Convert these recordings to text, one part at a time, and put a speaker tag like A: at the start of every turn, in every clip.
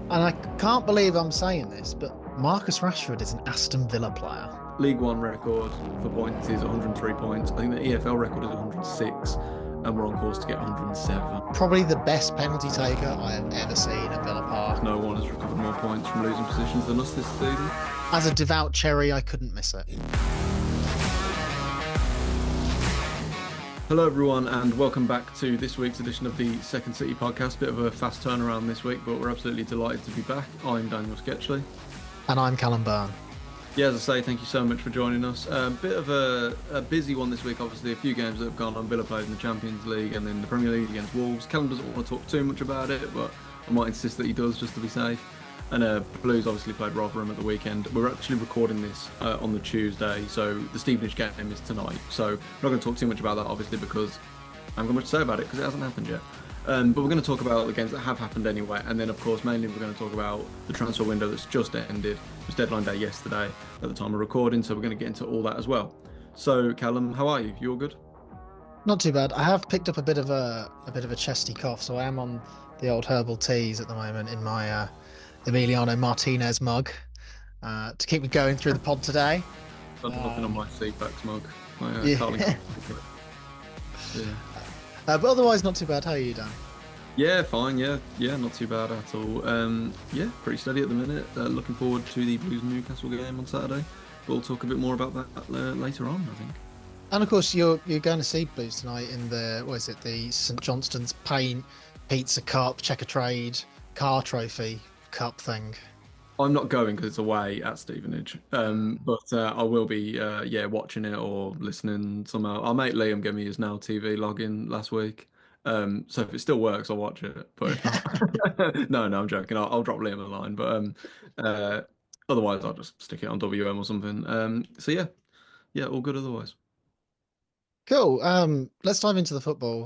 A: And I can't believe I'm saying this, but Marcus Rashford is an Aston Villa player.
B: League One record for points is 103 points. I think the EFL record is 106, and we're on course to get 107.
A: Probably the best penalty taker I have ever seen at Villa Park.
B: No one has recovered more points from losing positions than us this season.
A: As a devout cherry, I couldn't miss it.
B: Hello, everyone, and welcome back to this week's edition of the Second City podcast. Bit of a fast turnaround this week, but we're absolutely delighted to be back. I'm Daniel Sketchley.
A: And I'm Callum Byrne.
B: Yeah, as I say, thank you so much for joining us. Bit of a busy one this week, obviously. A few games that have gone on. Villa played in the Champions League and then the Premier League against Wolves. Callum doesn't want to talk too much about it, but I might insist that he does just to be safe. And Blues obviously played Rotherham at the weekend. We're actually recording this on the Tuesday, so the Stevenage game is tonight. So I'm not going to talk too much about that, obviously, because I haven't got much to say about it because it hasn't happened yet. But we're going to talk about the games that have happened anyway, and then, of course, mainly we're going to talk about the transfer window that's just ended. It was deadline day yesterday at the time of recording, so we're going to get into all that as well. So, Callum, how are you? You all good?
A: Not too bad. I have picked up a bit of a chesty cough, so I am on the old herbal teas at the moment in my Emiliano Martinez mug to keep me going through the pod today.
B: I'm looking on my Seafax mug. My
A: Yeah.
B: Carling. Yeah.
A: But otherwise, not too bad. How are you, Dan?
B: Yeah, fine. Yeah, not too bad at all. Yeah, pretty steady at the minute. Looking forward to the Blues Newcastle game on Saturday. We'll talk a bit more about that later on, I think.
A: And of course, you're going to see Blues tonight in the the St Johnstone's Paint Pizza Cup, Checker Trade Car Trophy Cup thing.
B: I'm not going because it's away at Stevenage, but I will be, watching it or listening somehow. Our mate Liam gave me his Now TV login last week, so if it still works, I'll watch it. But if not, no, I'm joking. I'll drop Liam a line, but otherwise, I'll just stick it on WM or something. So yeah, all good otherwise.
A: Cool. Let's dive into the football.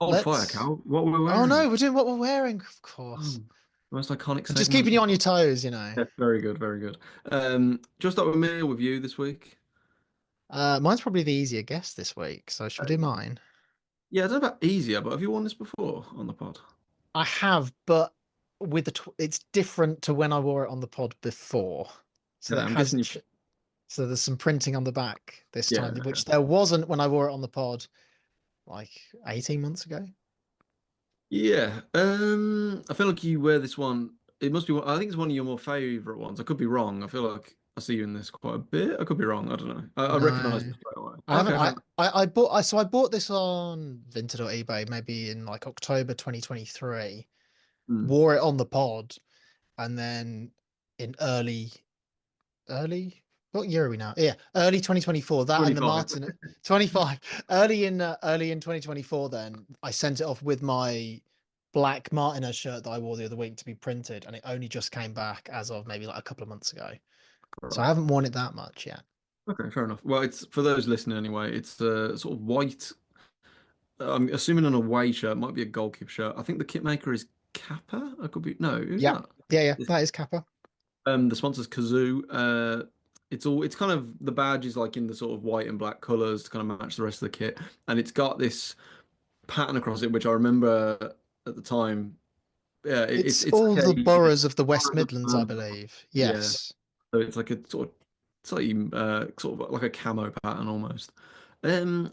B: Old fire,
A: Let's.
B: Cal. What we're
A: Oh
B: wearing?
A: no, we're doing what we're wearing, of course.
B: Oh, most iconic
A: I'm just
B: segment.
A: keeping you on your toes, you know.
B: Yeah, very good, very good. Just start with me with you this week.
A: Mine's probably the easier guess this week, so should we do mine?
B: Yeah, I don't know about easier, but have you won this before on the pod?
A: I have, but it's different to when I wore it on the pod before. So
B: Yeah,
A: that
B: I'm
A: has
B: guessing you.
A: so there's some printing on the back this
B: Yeah,
A: time,
B: okay.
A: which there wasn't when I wore it on the pod like 18 months ago.
B: Yeah. I feel like you wear this one. It must be one. I think it's one of your more favorite ones. I could be wrong. I feel like I see you in this quite a bit. I could be wrong. I don't know. I recognize
A: No.
B: it straight away.
A: I haven't.
B: Okay, fair enough.
A: I bought this on Vinted or eBay maybe in like October 2023.
B: Hmm.
A: Wore it on the pod, and then in early what year are we now? Yeah, early 2024. That and the
B: 25.
A: Martin 25. Early in 2024. Then I sent it off with my black Martinez shirt that I wore the other week to be printed, and it only just came back as of maybe like a couple of months ago. So I
B: Right.
A: haven't worn it that much yet.
B: Okay, fair enough. Well, it's for those listening anyway. It's sort of white. I'm assuming an away shirt might be a goalkeeper shirt. I think the kit maker is Kappa. I could be. No, who's
A: Yeah,
B: that?
A: yeah, that is Kappa.
B: The sponsor's Kazoo. It's kind of the badge is like in the sort of white and black colours to kind of match the rest of the kit, and it's got this pattern across it, which I remember at the time. Yeah,
A: It's
B: it's
A: all
B: like
A: the
B: a
A: boroughs of the West Midlands, I believe.
B: yeah.
A: Yes.
B: So it's like a sort of like a camo pattern almost. Um,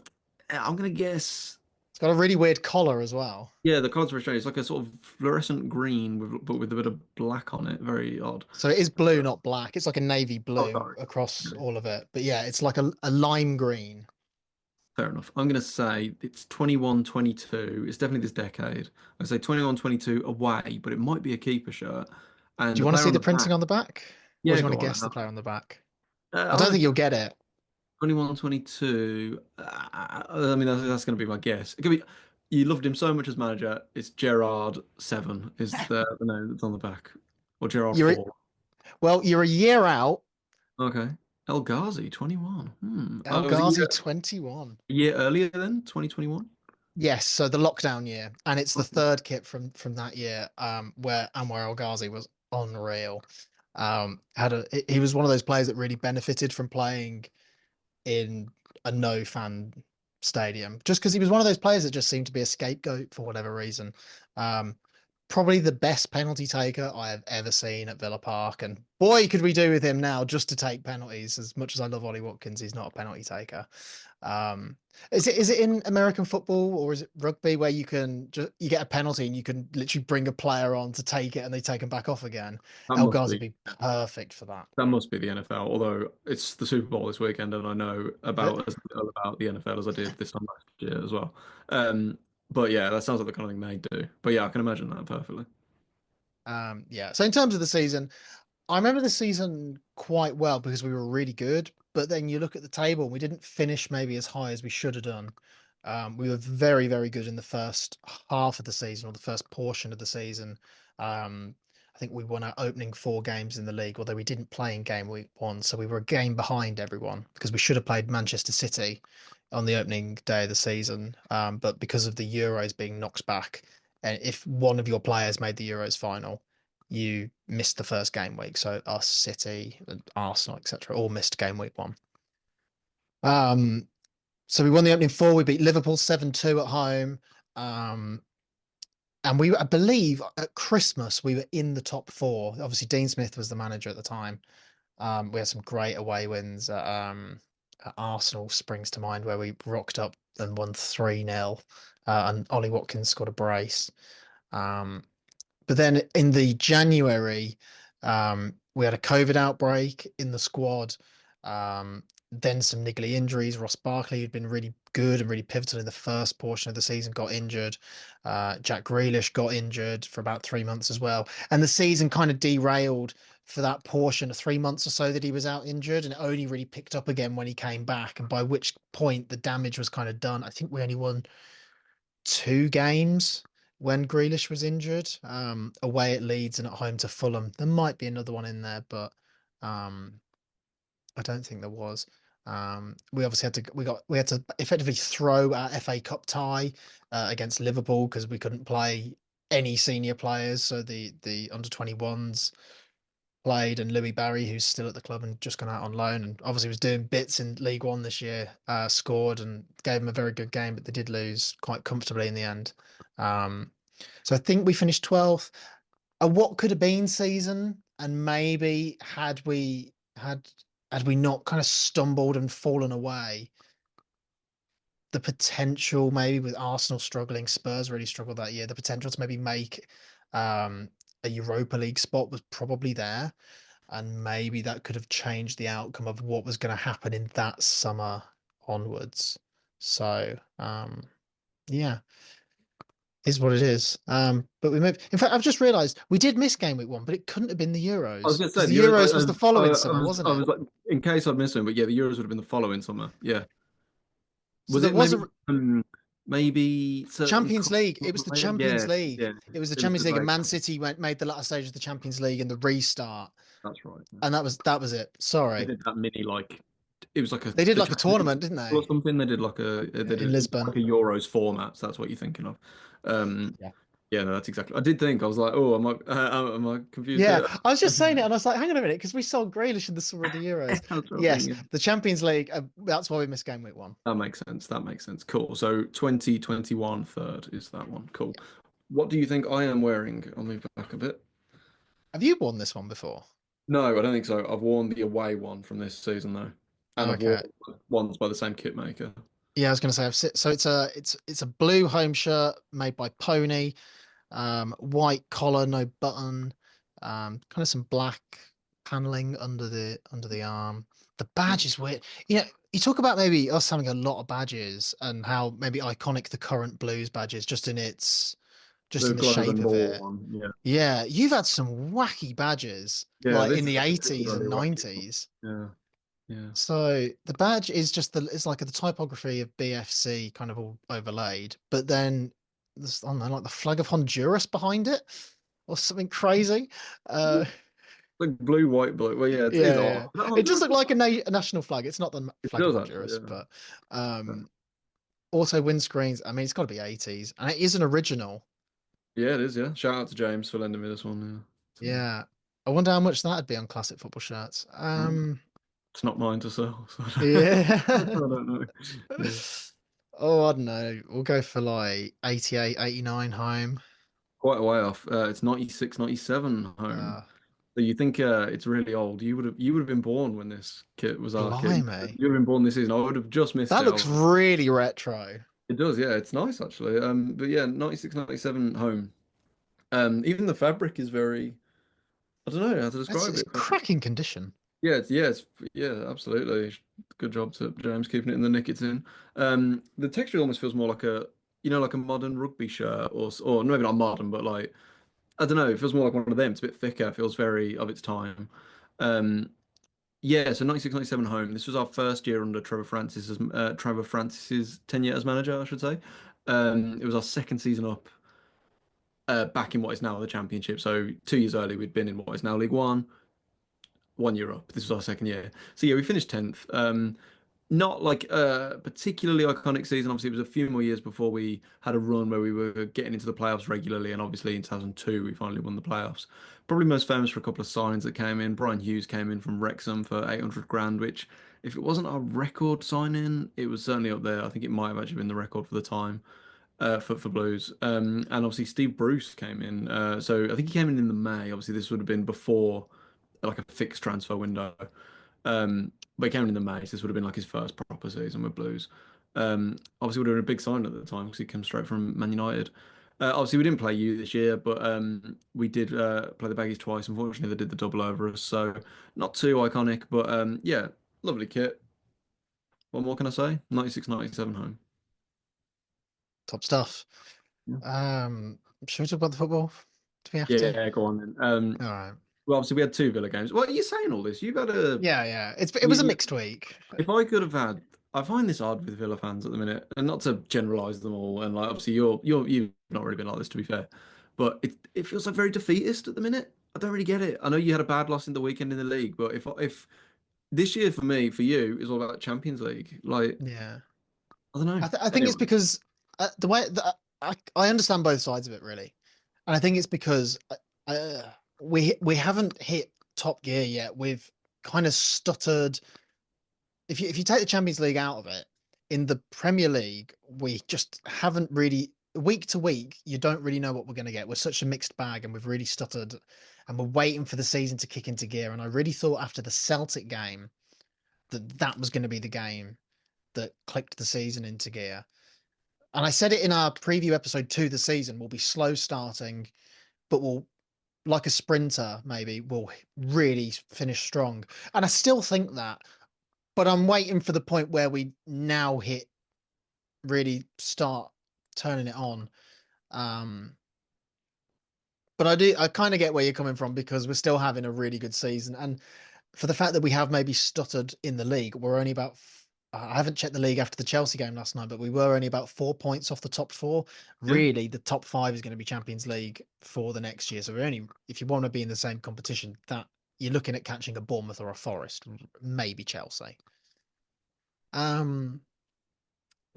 B: I'm gonna guess.
A: It's got a really weird collar as well.
B: Yeah, the colours for Australia. It's like a sort of fluorescent green but with a bit of black on it. Very odd.
A: So it is blue, not black. It's like a navy
B: Oh,
A: blue
B: sorry.
A: across
B: Okay.
A: all of it. But yeah, it's like a lime green.
B: Fair enough. I'm going to say it's 21-22. It's definitely this decade. I say 21-22 away, but it might be a keeper shirt.
A: Do
B: And
A: you
B: the
A: want to
B: player
A: see
B: on
A: the
B: the
A: printing
B: back,
A: on the back? Or do
B: yeah,
A: you want
B: go
A: to
B: on.
A: guess the player on the back? I
B: I'm
A: don't
B: going
A: think
B: to
A: you'll get it.
B: 21-22. I mean, that's going to be my guess. It could be. You loved him so much as manager. It's Gerard 7 is the name that's on the back, or Gerard
A: You're
B: 4.
A: you're a year out.
B: Okay. El Ghazi 21.
A: El
B: It was
A: Ghazi 21.
B: a year earlier then, 2021.
A: Yes, so the lockdown year, and it's the third kit from that year, where El Ghazi was unreal. He was one of those players that really benefited from playing in a no fan stadium, just because he was one of those players that just seemed to be a scapegoat for whatever reason. Um, probably the best penalty taker I have ever seen at Villa Park. And boy, could we do with him now just to take penalties. As much as I love Ollie Watkins, he's not a penalty taker. Um, is it in American football or is it rugby where you get a penalty and you can literally bring a player on to take it and they take him back off again?
B: That
A: El
B: must
A: Ghazi would
B: be
A: be perfect for that.
B: that must be the NFL. Although it's the Super Bowl this weekend, and I know
A: Is it?
B: about as little about the NFL as I did this time last year as well. But yeah, that sounds like the kind of thing they do. But yeah, I can imagine that perfectly.
A: Yeah. So in terms of the season, I remember the season quite well because we were really good. But then you look at the table, and we didn't finish maybe as high as we should have done. We were very, very good in the first half of the season or the first portion of the season. Um, I think we won our opening four games in the league, although we didn't play in game week one. So we were a game behind everyone because we should have played Manchester City on the opening day of the season. But because of the Euros being knocked back, and if one of your players made the Euros final, you missed the first game week. So us, City, Arsenal, etc., all missed game week one. Um, so we won the opening four. We beat Liverpool 7-2 at home. Um, and I believe at Christmas we were in the top four. Obviously, Dean Smith was the manager at the time. We had some great away wins at Arsenal springs to mind where we rocked up and won 3-0. And Ollie Watkins scored a brace. Um, But then in the January, we had a COVID outbreak in the squad. Then some niggly injuries. Ross Barkley, who'd been really good and really pivotal in the first portion of the season, got injured. Jack Grealish got injured for about 3 months as well. And the season kind of derailed for that portion of 3 months or so that he was out injured, and it only really picked up again when he came back. And by which point the damage was kind of done. I think we only won two games when Grealish was injured, away at Leeds and at home to Fulham. There might be another one in there, but um, I don't think there was. We obviously had to effectively throw our FA Cup tie against Liverpool because we couldn't play any senior players. So the under 21s played, and Louis Barry, who's still at the club and just gone out on loan, and obviously was doing bits in League One this year, scored and gave them a very good game, but they did lose quite comfortably in the end. Um, so I think we finished 12th. A what could have been season, and maybe had we not kind of stumbled and fallen away, the potential maybe with Arsenal struggling, Spurs really struggled that year. The potential to maybe make um, a Europa League spot was probably there, and maybe that could have changed the outcome of what was going to happen in that summer onwards. So, yeah, is what it is. But we moved. In fact, I've just realised we did miss game week one, but it couldn't have been the
B: I was
A: Euros
B: going to say
A: because
B: the
A: the
B: Euros.
A: Euros was the following
B: I
A: summer,
B: was
A: wasn't
B: I
A: it?
B: was like, in case I'd missed one, but yeah, the Euros would have been the following summer. Yeah,
A: So
B: was
A: there
B: it
A: was
B: maybe
A: a
B: maybe certain
A: Champions League. It was the Champions
B: Yeah,
A: League.
B: yeah.
A: It was the
B: It was
A: Champions
B: the
A: League, and
B: like
A: Man City made the latter stage of the Champions League and the restart,
B: that's right. Yeah.
A: and that was it.
B: They
A: Sorry,
B: did that mini like it was like a
A: they did
B: the
A: like a
B: Champions League
A: tournament, didn't
B: or
A: they,
B: something. They did like
A: in Lisbon?
B: like a Euros format. So that's what you're thinking of. Um,
A: Yeah.
B: yeah, no, that's exactly. I did think I was like, oh, am I confused
A: Yeah,
B: here?
A: I was just saying it, and I was like, hang on a minute, because we saw Grealish in the summer of the Euros.
B: That's what I
A: Yes,
B: think.
A: the Champions League. That's why we missed game week one.
B: That makes sense. That makes sense. Cool. So 2021 third is that one. Cool. What do you think I am wearing? I'll move back a bit.
A: Have you won this one before?
B: No, I don't think so. I've worn the away one from this season though, and I've worn
A: Okay.
B: ones by the same kit maker.
A: Yeah, I was going to say so it's a blue home shirt made by Pony, white collar, no button, kind of some black paneling under the arm. The badge is weird. You talk about maybe us having a lot of badges and how maybe iconic the current Blues badge is just
B: The
A: in the
B: Globe
A: shape
B: and
A: of
B: Ball
A: it.
B: one. Yeah.
A: Yeah, you've had some wacky badges
B: Yeah.
A: like in
B: This is
A: the
B: a
A: 80s and
B: particularly wacky one.
A: 90s.
B: Yeah. Yeah.
A: So the badge is it's like the typography of BFC kind of all overlaid, but then there's, I don't know, like the flag of Honduras behind it or something crazy. Uh,
B: Like blue, white, blue. Well, yeah, it's odd.
A: yeah,
B: Is that
A: it does
B: Honduras?
A: look like a national flag. It's not the
B: It
A: flag of
B: does actually.
A: Honduras,
B: Yeah.
A: but also windscreens. I mean, it's got to be 80s, and it is an original.
B: Yeah, it is. Yeah. Shout out to James for lending me this one. Yeah.
A: Yeah, I wonder how much that'd be on classic football shirts.
B: It's not mine to sell, so I
A: Yeah.
B: don't know. Yeah.
A: Oh, I don't know. We'll go for like 88, 89 home.
B: quite a way off. It's 96, 97 home.
A: Uh,
B: So you think it's really old. You would have been born when this kit was our kit.
A: Blimey.
B: You would have been born this season. I would have just missed
A: That
B: it.
A: looks really retro.
B: It does, yeah. It's nice actually. But yeah, 96, 97 home. Even the fabric is very, I don't know how to describe
A: It's
B: it.
A: cracking condition.
B: Yeah, absolutely. Good job to James keeping it in the nick it's in. The texture almost feels more like like a modern rugby shirt, or maybe not modern, but like I don't know. It feels more like one of them. It's a bit thicker. Feels very of its time. Um, yeah. So 96, 97 home. This was our first year under Trevor Francis's tenure as manager, I should say. It was our second season up, back in what is now the Championship. So 2 years early, we'd been in what is now League One. 1 year up. This was our second year. So yeah, we finished 10th. Not like a particularly iconic season. Obviously, it was a few more years before we had a run where we were getting into the playoffs regularly. And obviously, in 2002, we finally won the playoffs. Probably most famous for a couple of signings that came in. Brian Hughes came in from Wrexham for 800 grand, which, if it wasn't our record signing, it was certainly up there. I think it might have actually been the record for the time, for Blues. And obviously, Steve Bruce came in. So I think he came in the May. Obviously, this would have been before like a fixed transfer window. But he came in the May, so this would have been like his first proper season with Blues. Obviously, would have been a big sign at the time because he came straight from Man United. Obviously, we didn't play you this year, but we did play the Baggies twice. Unfortunately, they did the double over us, so not too iconic, but yeah, lovely kit. What more can I say? 96, 97 home.
A: Top stuff.
B: Yeah,
A: Should we talk about the football? Do we have to?
B: yeah, go on then.
A: All right.
B: Well, obviously, we had two Villa games. What are you saying all this? You've had a
A: Yeah, yeah. It was a
B: you,
A: mixed week.
B: If I could have had, I find this odd with Villa fans at the minute, and not to generalise them all. And like, obviously, you've not really been like this, to be fair, but it feels like very defeatist at the minute. I don't really get it. I know you had a bad loss in the weekend in the league, but if this year for me, for you, is all about Champions League, like
A: Yeah.
B: I don't know.
A: I think it's
B: Anyway,
A: because the way that I understand both sides of it really, and I think it's because we haven't hit top gear yet. We've kind of stuttered. If you take the Champions League out of it, in the Premier League, we just haven't really week to week. You don't really know what we're going to get. We're such a mixed bag, and we've really stuttered, and we're waiting for the season to kick into gear. And I really thought after the Celtic game that was going to be the game that clicked the season into gear. And I said it in our preview episode to the season, we'll be slow starting, but we'll, like a sprinter, maybe, we'll really finish strong. And I still think that, but I'm waiting for the point where we now really start turning it on. Um, but I kind of get where you're coming from because we're still having a really good season. And for the fact that we have maybe stuttered in the league, we're only about. I haven't checked the league after the Chelsea game last night, but we were only about 4 points off the top four.
B: yeah,
A: Really, the top five is going to be Champions League for the next year. So we're only, if you want to be in the same competition, that you're looking at catching a Bournemouth or a Forest, maybe Chelsea. Um,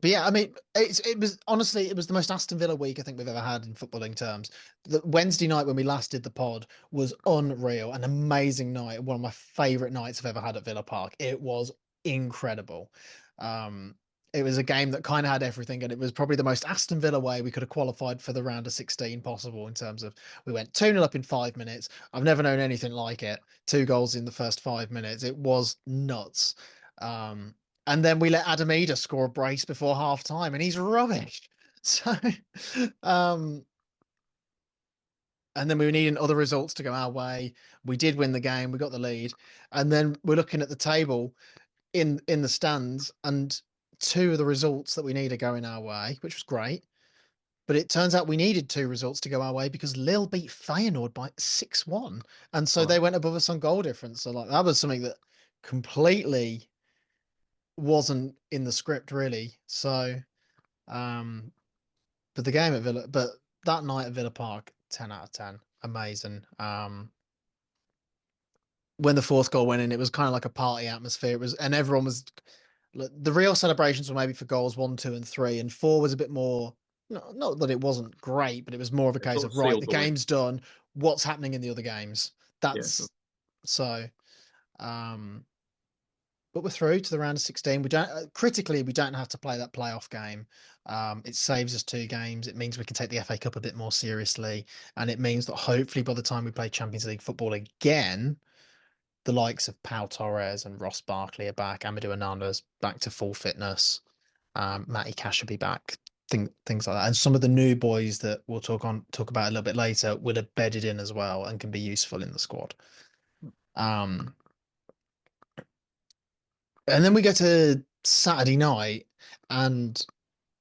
A: but yeah, I mean, it was honestly it was the most Aston Villa week I think we've ever had in footballing terms. The Wednesday night when we last did the pod was unreal, an amazing night, one of my favourite nights I've ever had at Villa Park. It was incredible. Um, it was a game that kind of had everything, and it was probably the most Aston Villa way we could have qualified for the round of 16 possible in terms of we went 2-0 up in 5 minutes. I've never known anything like it. 2 goals in the first 5 minutes. It was nuts. Um, and then we let Adam Eder score a brace before half time, and he's rubbish. So, um, and then we were needing other results to go our way. We did win the game. We got the lead, and then we're looking at the table in the stands, and two of the results that we need are going our way, which was great. But it turns out we needed two results to go our way because Lille beat Feyenoord by 6-1, and so they
B: wow.
A: went above us on goal difference. So like that was something that completely wasn't in the script really. So, um, but the game at Villa, but that night at Villa Park, 10 out of 10, amazing. When the fourth goal went in, it was kind of like a party atmosphere. It was, and everyone was. The real celebrations were maybe for goals one, two, and three, and four was a bit more. No, not that it wasn't great, but it was more of a
B: It
A: case
B: sort of
A: of right, the
B: sealed the win.
A: game's done. What's happening in the other games?
B: Yeah, so
A: That's so. Um, but we're through to the round of 16. We don't critically we don't have to play that playoff game. It saves us 2 games. It means we can take the FA Cup a bit more seriously, and it means that hopefully by the time we play Champions League football again, the likes of Pau Torres and Ross Barkley are back. Amadou Onana's back to full fitness. Matty Cash will be back. Things like that, and some of the new boys that we'll talk about a little bit later will have bedded in as well and can be useful in the squad. Um, and then we go to Saturday night, and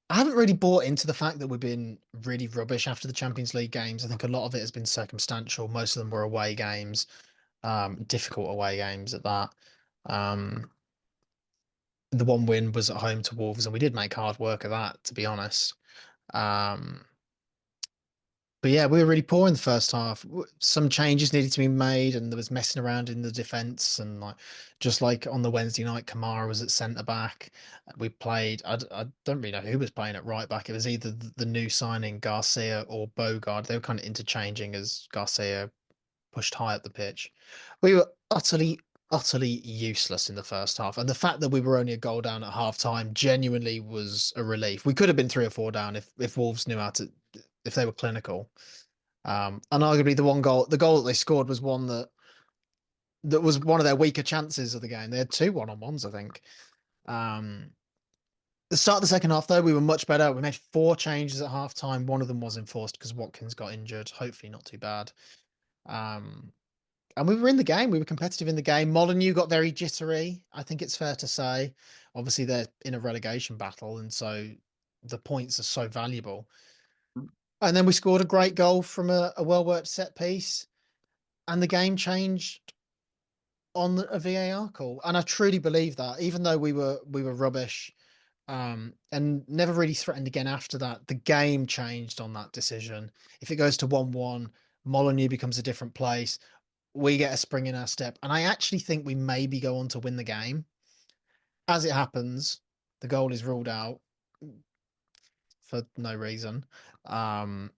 A: I haven't really bought into the fact that we've been really rubbish after the Champions League games. I think a lot of it has been circumstantial. Most of them were away games, difficult away games at that. Um, the one win was at home to Wolves, and we did make hard work of that, to be honest. Um, but yeah, we were really poor in the first half. Some changes needed to be made, and there was messing around in the defense. And like, just like on the Wednesday night, Kamara was at centre back. We played. I don't really know who was playing at right back. It was either the new signing Garcia or Bogard. They were kind of interchanging as Garcia pushed high up the pitch. We were utterly useless in the first half, and the fact that we were only a goal down at half time genuinely was a relief. We could have been 3 or 4 down if Wolves knew how to, if they were clinical. And arguably the goal that they scored was one that was one of their weaker chances of the game. They had 2 1-on-1s, I think. Um, the start of the second half, though, we were much better. We made 4 changes at half time. One of them was enforced because Watkins got injured. Hopefully, not too bad. Um, and we were in the game. We were competitive in the game. Molineux got very jittery, I think it's fair to say. Obviously, they're in a relegation battle, and so the points are so valuable. And then we scored a great goal from a well-worked set piece, and the game changed on a VAR call. And I truly believe that, even though we were rubbish, and never really threatened again after that, the game changed on that decision. If it goes to 1-1, Molineux becomes a different place. We get a spring in our step, and I actually think we maybe go on to win the game. As it happens, the goal is ruled out for no reason. Um,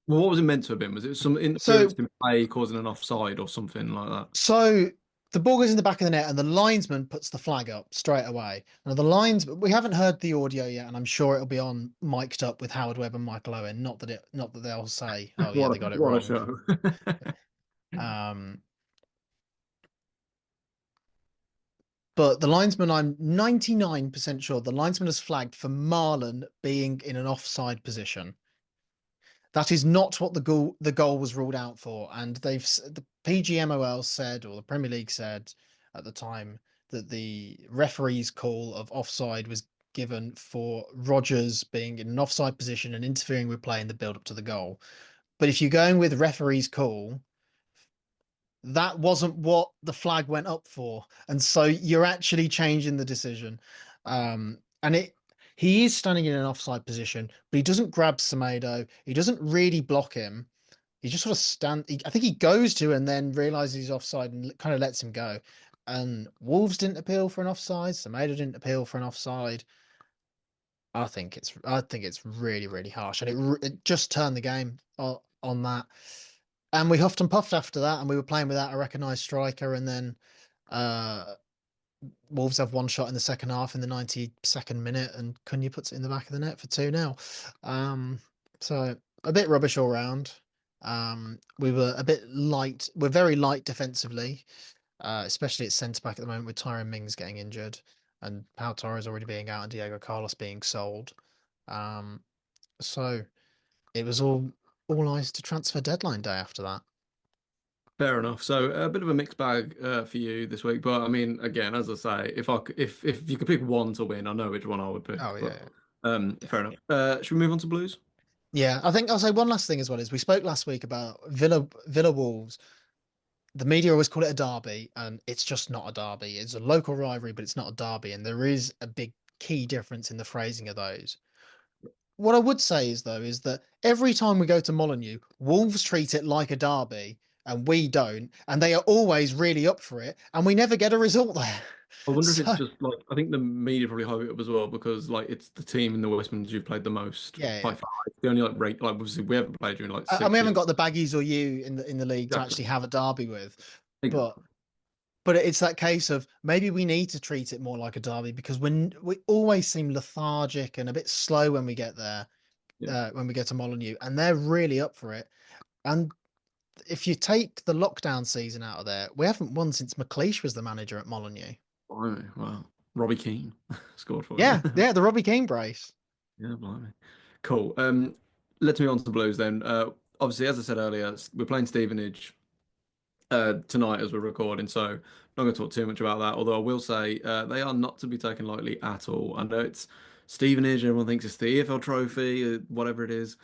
B: Well, what was it meant to have been? Was it some interference
A: so
B: in play causing an offside or something like that?
A: so the ball goes in the back of the net, and the linesman puts the flag up straight away. Now we haven't heard the audio yet, and I'm sure it'll be on mic'd up with Howard Webb and Michael Owen. Not that they'll say, "Oh yeah, they got it
B: What a
A: wrong."
B: show!
A: Um, But the linesman, I'm 99% sure the linesman has flagged for Marlon being in an offside position. That is not what the goal was ruled out for. And the PGMOL said, or the Premier League said at the time, that the referee's call of offside was given for Rodgers being in an offside position and interfering with play in the build up to the goal. But if you're going with referee's call, that wasn't what the flag went up for, and so you're actually changing the decision. And he is standing in an offside position, but he doesn't grab Semedo. He doesn't really block him. He just sort of I think he goes to and then realizes he's offside and kind of lets him go. And Wolves didn't appeal for an offside. Semedo didn't appeal for an offside. I think it's really harsh, and it just turned the game on that. And we huffed and puffed after that, and we were playing without a recognised striker. And then uh, Wolves have one shot in the second half in the 92nd minute, and Cunha puts it in the back of the net for 2-0. So a bit rubbish all round. We were a bit light. We're very light defensively, especially at centre back at the moment with Tyrone Mings getting injured and Pau Torres already being out and Diego Carlos being sold. Um, so it was all eyes to transfer deadline day after that.
B: Fair enough. So a bit of a mixed bag for you this week, but I mean, again, as I say, if you could pick one to win, I know which one I would pick.
A: Oh
B: But
A: yeah,
B: fair enough. Should we move on to Blues?
A: yeah. I think I'll say one last thing as well is we spoke last week about Villa Wolves. The media always call it a derby, and it's just not a derby. It's a local rivalry, but it's not a derby, and there is a big key difference in the phrasing of those. What I would say is though is that every time we go to Molineux, Wolves treat it like a derby, and we don't, and they are always really up for it, and we never get a result there.
B: I wonder if it's
A: So
B: just like I think the media probably hype it up as well because like it's the team in the West Midlands you've played the most
A: yeah,
B: by
A: yeah.
B: far. It's the only like rate like obviously we haven't played you in like
A: And we
B: six
A: haven't
B: years.
A: got the Baggies or you in the league to
B: Exactly.
A: actually have a derby with, but
B: Exactly.
A: but it's that case of maybe we need to treat it more like a derby because we always seem lethargic and a bit slow when we get there,
B: Yeah.
A: when we get to Molineux, and they're really up for it. And if you take the lockdown season out of there, we haven't won since McLeish was the manager at Molineux.
B: Blimey, wow. Robbie Keane scored for
A: Yeah,
B: him.
A: yeah, the Robbie Keane brace.
B: Yeah, blimey. Cool. Let's move on to the Blues then. Obviously, as I said earlier, we're playing Stevenage tonight as we're recording, so I'm not going to talk too much about that. Although I will say they are not to be taken lightly at all. I know it's Stevenage, everyone thinks it's the EFL trophy, whatever it is.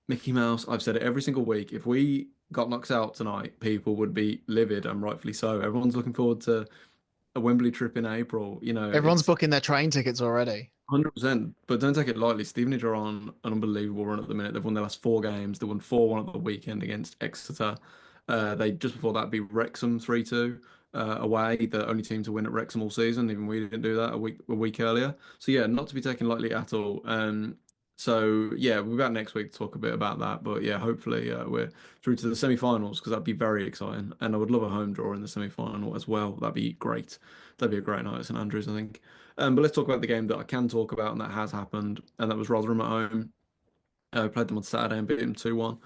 B: Mickey Mouse, I've said it every single week. If we got knocked out tonight, people would be livid, and rightfully so. Everyone's looking forward to a Wembley trip in April. You know,
A: Everyone's
B: it's
A: booking their train tickets already.
B: 100%, but don't take it lightly. Stevenage are on an unbelievable run at the minute. They've won their last four games. They won 4-1 at the weekend against Exeter. They just before that beat Wrexham 3-2 away, the only team to win at Wrexham all season. Even we didn't do that a week earlier. So yeah, not to be taken lightly at all. So yeah, we'll be back next week to talk a bit about that. But yeah, hopefully we're through to the semi-finals because that'd be very exciting. And I would love a home draw in the semi-final as well. That'd be great. That'd be a great night at St Andrews, I think. But let's talk about the game that I can talk about and that has happened, and that was Rotherham at home. We played them on Saturday and beat them 2-1.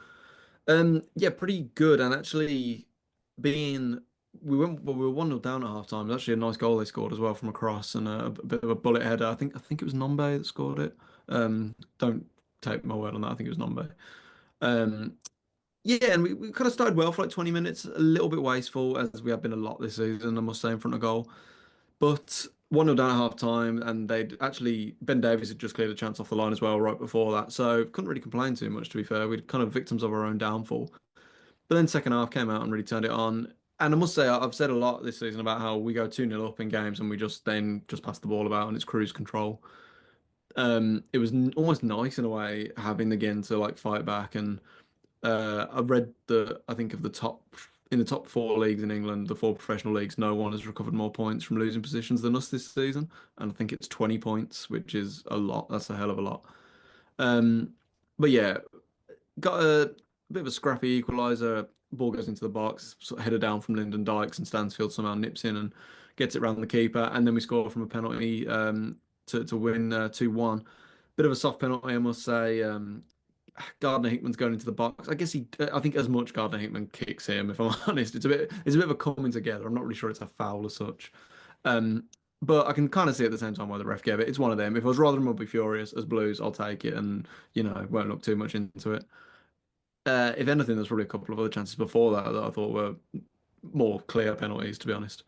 B: Yeah, pretty good. And actually, being we were 1-0 down at half time. It was actually a nice goal they scored as well from a cross and a bit of a bullet header. I think it was Nombe that scored it. Don't take my word on that. I think it was Nombe. Um, yeah, and we kind of started well for like 20 minutes, a little bit wasteful as we have been a lot this season, I must say, in front of goal. But 1-0 down at half time, and they'd actually, Ben Davies had just cleared a chance off the line as well right before that. So couldn't really complain too much, to be fair. We'd kind of victims of our own downfall. But then second half came out and really turned it on. And I must say, I've said a lot this season about how we go 2-0 up in games and we just pass the ball about and it's cruise control. It was almost nice in a way having the game to like fight back and I've read I think of the top four leagues in England, the four professional leagues, no one has recovered more points from losing positions than us this season. And I think it's 20 points, which is a lot. That's a hell of a lot. Um, but yeah, got a bit of a scrappy equaliser. Ball goes into the box, sort of headed down from Lyndon Dykes, and Stansfield somehow nips in and gets it round the keeper. And then we score from a penalty to win 2-1. Bit of a soft penalty, I must say. Gardner Hickman's going into the box. I think as much Gardner Hickman kicks him, if I'm honest. It's a bit of a coming together. I'm not really sure it's a foul as such. Um, but I can kind of see at the same time why the ref gave it. It's one of them. If I was Rotherham, I'd be furious. As Blues, I'll take it and, won't look too much into it. If anything, there's probably a couple of other chances before that I thought were more clear penalties, to be honest.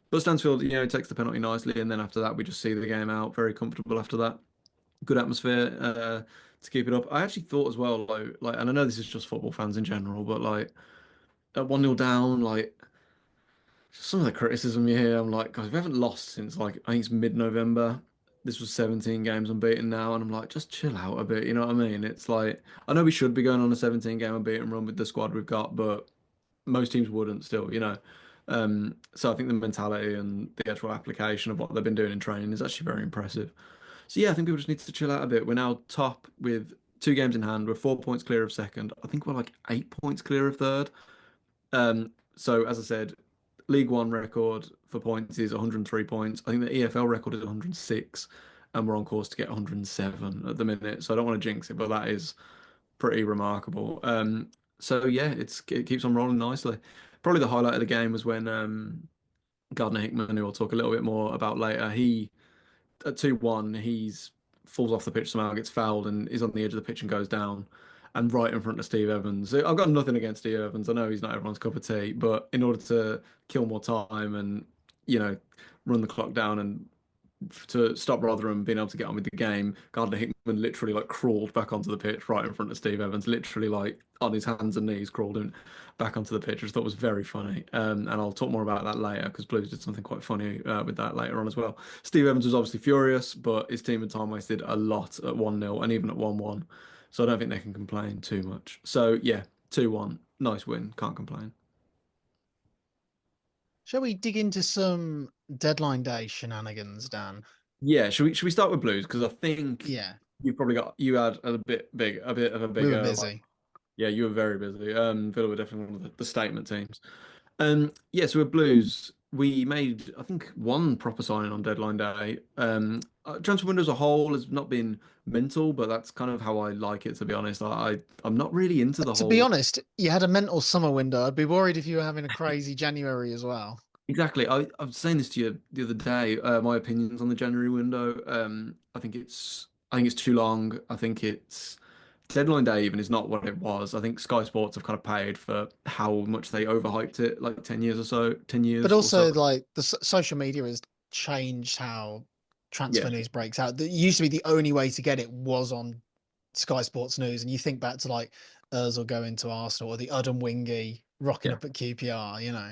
B: But Stansfield, takes the penalty nicely, and then after that, we just see the game out. Very comfortable after that. Good atmosphere to keep it up. I actually thought as well, like, and I know this is just football fans in general, but like at 1-0 down, like some of the criticism you hear, I'm like, guys, we haven't lost since like I think it's mid-November. This was 17 games unbeaten now, and I'm like, just chill out a bit. You know what I mean? It's like I know we should be going on a 17 game unbeaten run with the squad we've got, but most teams wouldn't still. So I think the mentality and the actual application of what they've been doing in training is actually very impressive. So yeah, I think people just need to chill out a bit. We're now top with 2 games in hand. We're 4 points clear of second. I think we're like 8 points clear of third. So as I said, League One record for points is 103 points. I think the EFL record is 106, and we're on course to get 107 at the minute. So I don't want to jinx it, but that is pretty remarkable. So yeah, it keeps on rolling nicely. Probably the highlight of the game was when Gardner Hickman, who we'll talk a little bit more about later, he at 2-1, he's falls off the pitch somehow, gets fouled, and is on the edge of the pitch and goes down. And right in front of Steve Evans. So I've got nothing against Steve Evans. I know he's not everyone's cup of tea, but in order to kill more time and, you know, run the clock down and to stop Rotherham being able to get on with the game, Gardner Hickman literally like crawled back onto the pitch right in front of Steve Evans, literally like on his hands and knees crawled in back onto the pitch, which I thought was very funny. And I'll talk more about that later because Blues did something quite funny with that later on as well. Steve Evans was obviously furious, but his team had time wasted a lot at 1-0 and even at 1-1. So I don't think they can complain too much. So yeah, 2-1, nice win, can't complain.
A: Shall we dig into some deadline day shenanigans, Dan?
B: Yeah, should we start with Blues? Because I think
A: Yeah,
B: you had a bit of a
A: we were
B: bigger like.
A: busy.
B: Yeah, you were very busy. Villa were definitely one of the statement teams. Yeah, so with Blues, we made, I think, one proper signing on deadline day. Transfer window as a whole has not been mental, but that's kind of how I like it, to be honest. I'm not really into the
A: To be
B: whole.
A: honest, you had a mental summer window. I'd be worried if you were having a crazy January as well.
B: Exactly. I was saying this to you the other day. My opinions on the January window. I think it's too long. I think it's deadline day even is not what it was. I think Sky Sports have kind of paid for how much they overhyped it, like 10 years or so, 10
A: But
B: years or so.
A: also, like the social media has changed how transfer
B: Yeah.
A: news breaks out. It used to be the only way to get it was on Sky Sports News, and you think back to like Özil going to Arsenal or the Udham Wingy rocking
B: Yeah.
A: up at QPR. You know.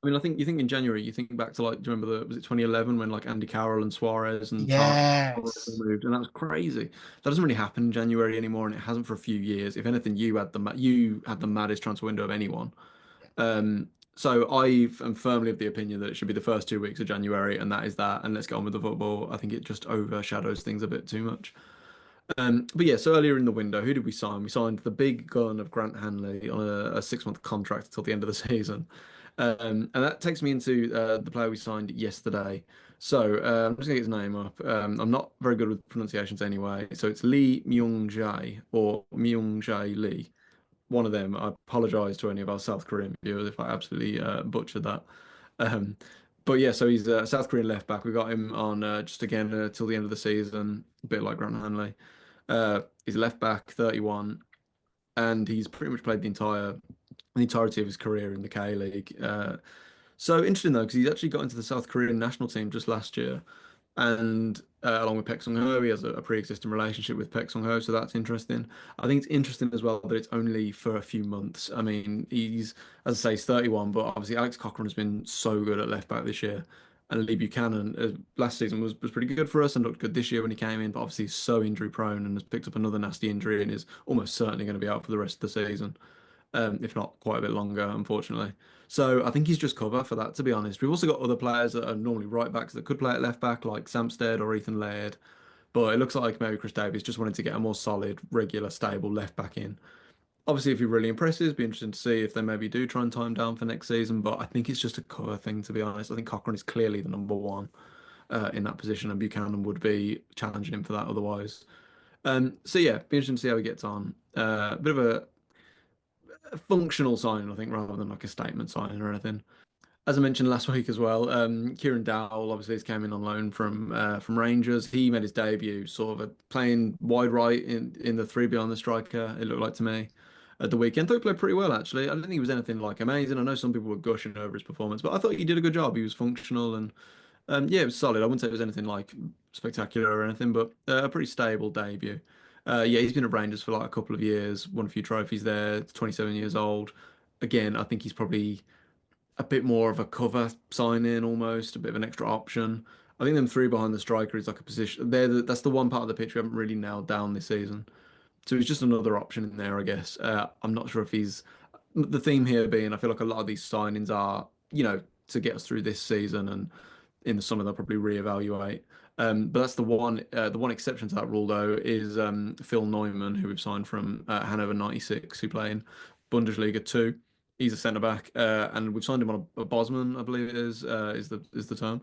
B: I mean, I think you think in January, you think back to like, do you remember was it 2011 when like Andy Carroll and Suarez and Torres
A: Yes.
B: moved, and that was crazy. That doesn't really happen in January anymore, and it hasn't for a few years. If anything, you had the maddest transfer window of anyone. So am firmly of the opinion that it should be the first 2 weeks of January, and that is that. And let's get on with the football. I think it just overshadows things a bit too much. But yeah, so earlier in the window, who did we sign? We signed the big gun of Grant Hanley on a 6 month contract until the end of the season. And that takes me into the player we signed yesterday. So I'm just gonna get his name up. I'm not very good with pronunciations anyway. So it's Lee Myung-jae or Myung-jae Lee. One of them. I apologize to any of our South Korean viewers if I absolutely butchered that. Um, but yeah, so he's a South Korean left back. We got him on just again till the end of the season, a bit like Grant Hanley. He's left back, 31, and he's pretty much played the entirety of his career in the K League. So interesting though, because he's actually got into the South Korean national team just last year, and along with Paek Sung-ho, he has a pre-existing relationship with Paek Sung-ho, so that's interesting. I think it's interesting as well that it's only for a few months. I mean, as I say, he's 31, but obviously Alex Cochrane has been so good at left back this year, and Lee Buchanan last season was pretty good for us and looked good this year when he came in, but obviously he's so injury prone and has picked up another nasty injury and is almost certainly going to be out for the rest of the season, if not quite a bit longer, unfortunately. So I think he's just cover for that, to be honest. We've also got other players that are normally right backs that could play at left back, like Samstead or Ethan Laird. But it looks like maybe Chris Davies just wanted to get a more solid, regular, stable left back in. Obviously, if he really impresses, be interesting to see if they maybe do try and tie him down for next season. But I think it's just a cover thing, to be honest. I think Cochrane is clearly the number one in that position, and Buchanan would be challenging him for that otherwise. So yeah, be interesting to see how he gets on. A bit of a functional signing, I think, rather than like a statement signing or anything. As I mentioned last week as well, Kieran Dowell obviously has came in on loan from Rangers. He made his debut sort of playing wide right in the three behind the striker. It looked like to me at the weekend. Thought he played pretty well actually. I didn't think he was anything like amazing. I know some people were gushing over his performance, but I thought he did a good job. He was functional and yeah, it was solid. I wouldn't say it was anything like spectacular or anything, but a pretty stable debut. Yeah, he's been at Rangers for like a couple of years, won a few trophies there. 27 years old. Again, I think he's probably a bit more of a cover sign in almost, a bit of an extra option. I think them three behind the striker is like a position. That's the one part of the pitch we haven't really nailed down this season. So he's just another option in there, I guess. I'm not sure if he's the theme here being. I feel like a lot of these signings are, to get us through this season, and in the summer they'll probably reevaluate. But that's the one exception to that rule though is Phil Neumann, who we've signed from Hannover 96, who play in Bundesliga 2. He's a centre back, and we've signed him on a Bosman, I believe it is the term.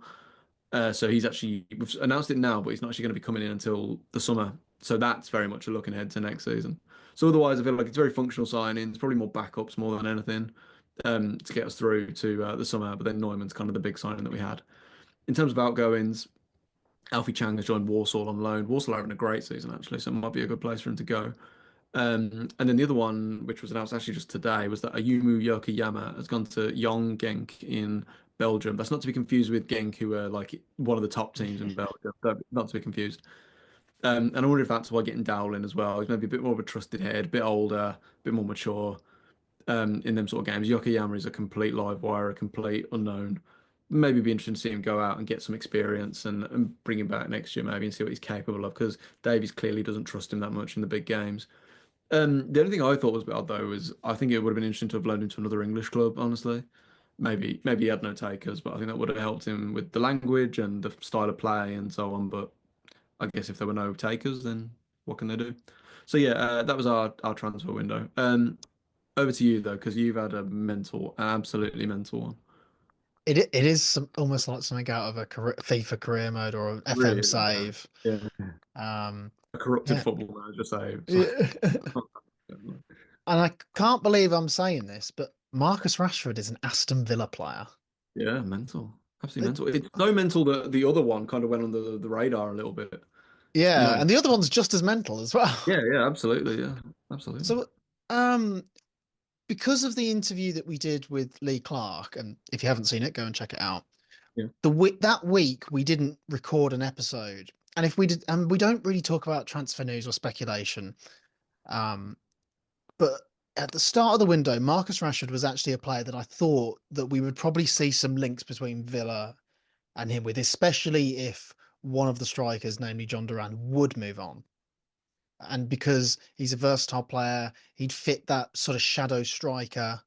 B: So we've announced it now, but he's not actually going to be coming in until the summer. So that's very much a looking ahead to next season. So otherwise, I feel like it's very functional signing. It's probably more backups more than anything to get us through to the summer. But then Neumann's kind of the big signing that we had. In terms of outgoings, Alfie Chang has joined Warsaw on loan. Warsaw are having a great season actually, so it might be a good place for him to go. And then the other one, which was announced actually just today, was that Ayumu Yokoyama has gone to Young Genk in Belgium. That's not to be confused with Genk, who are like one of the top teams in Belgium. Not to be confused. And I wonder if that's why getting Dowell in as well. He's maybe a bit more of a trusted head, a bit older, a bit more mature in them sort of games. Yokoyama is a complete live wire, a complete unknown. Maybe be interesting to see him go out and get some experience and bring him back next year maybe and see what he's capable of because Davies clearly doesn't trust him that much in the big games. The only thing I thought was a bit odd though was I think it would have been interesting to have loaned him to another English club, honestly. Maybe he had no takers, but I think that would have helped him with the language and the style of play and so on. But I guess if there were no takers, then what can they do? So yeah, that was our transfer window. Over to you though, because you've had an absolutely mental one.
A: it is almost like something out of a FIFA career mode or an FM
B: Really,
A: save.
B: yeah.
A: Um,
B: A corrupted
A: yeah.
B: football manager saves.
A: Yeah. And I can't believe I'm saying this, but Marcus Rashford is an Aston Villa player.
B: Yeah, mental. Absolutely
A: It-
B: mental. It's so mental that the other one kind of went under the radar a little bit. It's
A: yeah,
B: beyond.
A: and the other one's just as mental as well.
B: Yeah, yeah, absolutely. Yeah, absolutely.
A: So, um, because of the interview that we did with Lee Clark, and if you haven't seen it, go and check it out.
B: Yeah.
A: The week that week we didn't record an episode, and if we did, and we don't really talk about transfer news or speculation. Um, but at the start of the window, Marcus Rashford was actually a player that I thought that we would probably see some links between Villa and him with, especially if one of the strikers, namely John Duran, would move on. And because he's a versatile player, he'd fit that sort of shadow striker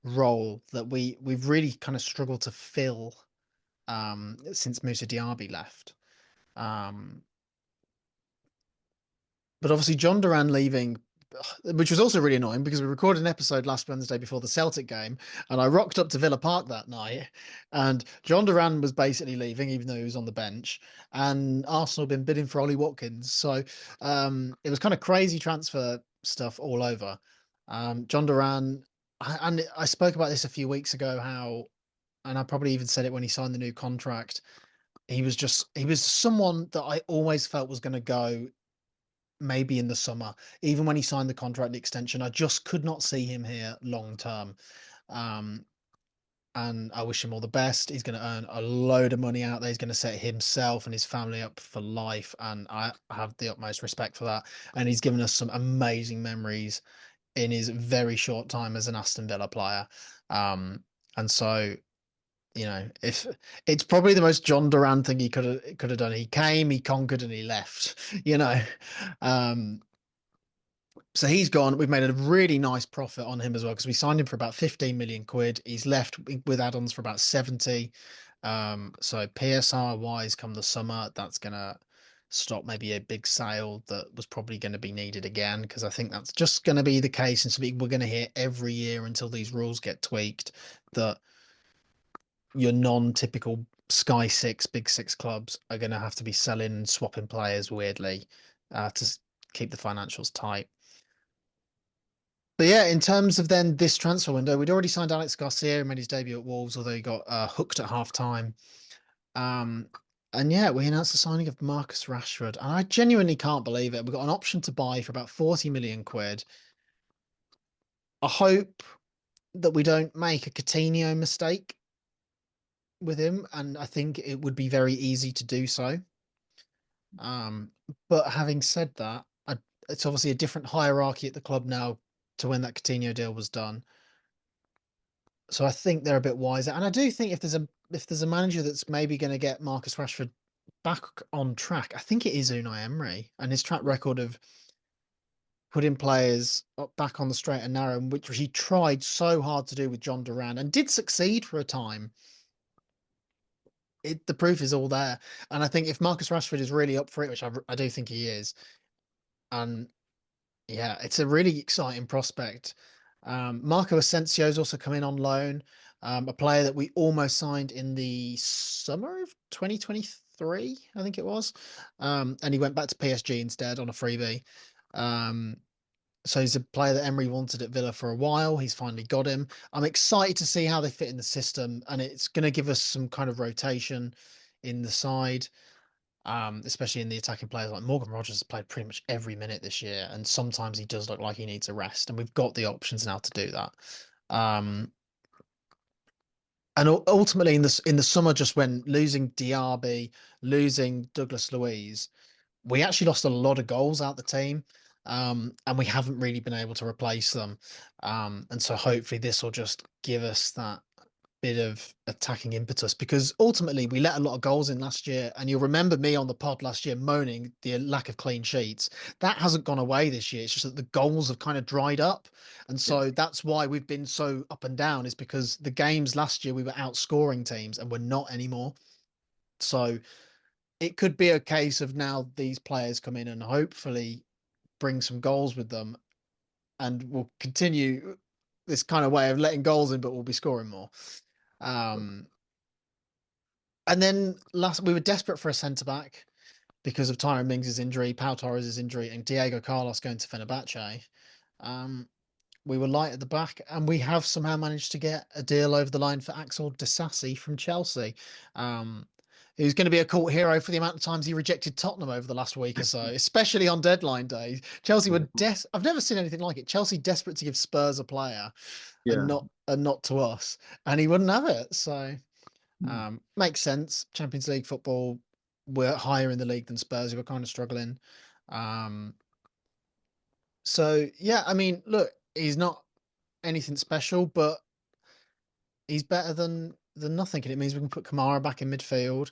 A: role that we've really kind of struggled to fill since Musa Diaby left. Um, but obviously John Duran leaving, which was also really annoying because we recorded an episode last Wednesday before the Celtic game, and I rocked up to Villa Park that night, and John Duran was basically leaving, even though he was on the bench, and Arsenal had been bidding for Ollie Watkins, so it was kind of crazy transfer stuff all over. John Duran, and I spoke about this a few weeks ago, how, and I probably even said it when he signed the new contract. He was someone that I always felt was going to go maybe in the summer. Even when he signed the contract extension, I just could not see him here long term. Um, and I wish him all the best. He's going to earn a load of money out there. He's going to set himself and his family up for life, and I have the utmost respect for that. And he's given us some amazing memories in his very short time as an Aston Villa player. And so, you know, if it's probably the most John Duran thing he could have done. He came, he conquered, and he left. You know, um, so he's gone. We've made a really nice profit on him as well because we signed him for about 15 million quid. He's left with add-ons for about 70. So PSR wise, come the summer, that's gonna stop maybe a big sale that was probably going to be needed again because I think that's just going to be the case and something we're going to hear every year until these rules get tweaked that your non-typical Sky Six, Big Six clubs are going to have to be selling and swapping players weirdly to keep the financials tight. But yeah, in terms of then this transfer window, we'd already signed Alex Garcia and made his debut at Wolves, although he got hooked at half time. Um, and yeah, we announced the signing of Marcus Rashford, and I genuinely can't believe it. We got an option to buy for about 40 million quid. I hope that we don't make a Coutinho mistake with him, and I think it would be very easy to do so. Um, but having said that, it's obviously a different hierarchy at the club now to when that Coutinho deal was done. So I think they're a bit wiser. And I do think if there's a manager that's maybe going to get Marcus Rashford back on track, I think it is Unai Emery and his track record of putting players back on the straight and narrow, which he tried so hard to do with John Duran and did succeed for a time. The proof is all there. And I think if Marcus Rashford is really up for it, which I do think he is, and yeah, it's a really exciting prospect. Marco Asensio's also come in on loan, a player that we almost signed in the summer of 2023, I think it was. And he went back to PSG instead on a freebie. Um, so he's a player that Emery wanted at Villa for a while. He's finally got him. I'm excited to see how they fit in the system, and it's going to give us some kind of rotation in the side, especially in the attacking players. Like Morgan Rogers has played pretty much every minute this year, and sometimes he does look like he needs a rest, and we've got the options now to do that. Um, and ultimately, in the summer, just when losing Diaby, losing Douglas Luiz, we actually lost a lot of goals out the team. And we haven't really been able to replace them. And so hopefully this will just give us that bit of attacking impetus because ultimately we let a lot of goals in last year. And you'll remember me on the pod last year moaning the lack of clean sheets. That hasn't gone away this year. It's just that the goals have kind of dried up. And
B: Yeah.
A: so that's why we've been so up and down, is because the games last year we were outscoring teams and we're not anymore. So it could be a case of now these players come in and hopefully bring some goals with them, and we'll continue this kind of way of letting goals in, but we'll be scoring more. Um, and then last we were desperate for a centre back because of Tyrone Mings' injury, Pau Torres' injury, and Diego Carlos going to Fenerbahce. Um, we were light at the back, and we have somehow managed to get a deal over the line for Axel Disasi from Chelsea. Um, who's going to be a cult hero for the amount of times he rejected Tottenham over the last week or so, especially on deadline day. Chelsea were I've never seen anything like it. Chelsea desperate to give Spurs a player
B: Yeah.
A: and not to us, and he wouldn't have it. So makes sense. Champions League football, we're higher in the league than Spurs, who were kind of struggling. Um, so yeah, I mean, look, he's not anything special, but he's better than nothing. And it means we can put Kamara back in midfield.